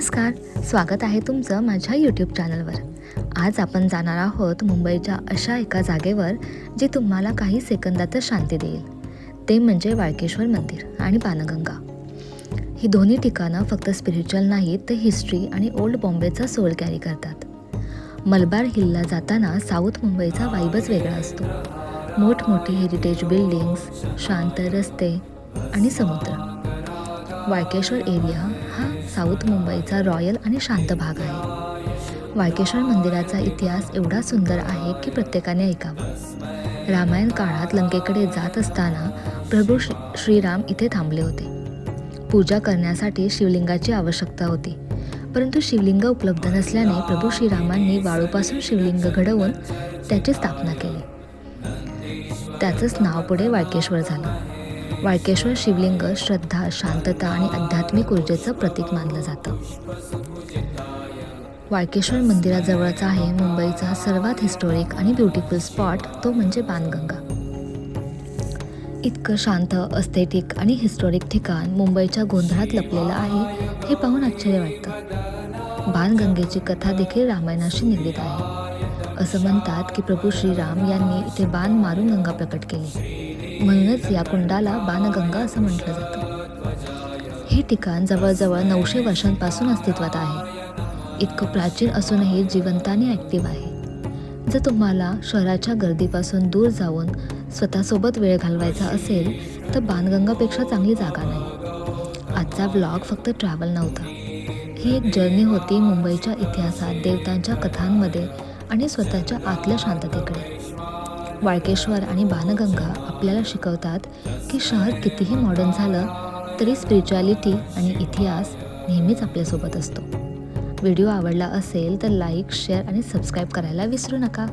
नमस्कार, स्वागत आहे तुमचं माझ्या यूट्यूब चॅनलवर. आज आपण जाणार आहोत मुंबईच्या अशा एका जागेवर जी तुम्हाला काही सेकंदातच शांती देईल. ते म्हणजे वाळकेश्वर मंदिर आणि बाणगंगा. ही दोन्ही ठिकाणं फक्त स्पिरिच्युअल नाहीत, तर हिस्ट्री आणि ओल्ड बॉम्बेचा सोल कॅरी करतात. मलबार हिलला जाताना साऊथ मुंबईचा वाईबच वेगळा असतो. मोठमोठी हेरिटेज बिल्डिंग्स, शांत रस्ते आणि समुद्र. वाळकेश्वर एरिया हा साऊथ मुंबईचा रॉयल आणि शांत भाग आहे. वाळकेश्वर मंदिराचा इतिहास एवढा सुंदर आहे की प्रत्येकाने ऐकावा. रामायण काळात लंकेकडे जात असताना प्रभू श्रीराम इथे थांबले होते. पूजा करण्यासाठी शिवलिंगाची आवश्यकता होती, परंतु शिवलिंग उपलब्ध नसल्याने प्रभू श्रीरामांनी वाळूपासून शिवलिंग घडवून त्याची स्थापना केली. त्याचंच नाव पुढे वाळकेश्वर झालं. वाळकेश्वर शिवलिंग श्रद्धा, शांतता आणि आध्यात्मिक ऊर्जेचं प्रतीक मानलं जातं. वाळकेश्वर मंदिराजवळचा आहे मुंबईचा सर्वात हिस्टॉरिक आणि ब्युटिफुल स्पॉट, तो म्हणजे बाणगंगा. इतकं शांत, अस्थेटिक आणि हिस्टॉरिक ठिकाण मुंबईच्या गोंधळात लपलेलं आहे हे पाहून आश्चर्य वाटतं. बाणगंगेची कथा देखील रामायणाशी निगडीत आहे. असं म्हणतात की प्रभू श्रीराम यांनी इथे बाण मारून गंगा प्रकट केली, म्हणूनच या कुंडाला बाणगंगा असं म्हटलं जातं. हे ठिकाण जवळजवळ 900 वर्षांपासून अस्तित्वात आहे. इतकं प्राचीन असूनही जिवंत आणि ॲक्टिव्ह आहे. जर तुम्हाला शहराच्या गर्दीपासून दूर जाऊन स्वतःसोबत वेळ घालवायचा असेल तर बाणगंगापेक्षा चांगली जागा नाही. आजचा व्लॉग फक्त ट्रॅव्हल नव्हता, ही एक जर्नी होती मुंबईच्या इतिहासात, देवतांच्या कथांमध्ये आणि स्वतःच्या आतल्या शांततेकडे. वाळकेश्वर आणि बाणगंगा आपल्याला शिकवतात की शहर कितीही मॉडर्न झालं तरी स्पिरिच्युअलिटी आणि इतिहास नेहमीच आपल्यासोबत असतो. व्हिडिओ आवडला असेल तर लाईक, शेअर आणि सबस्क्राईब करायला विसरू नका.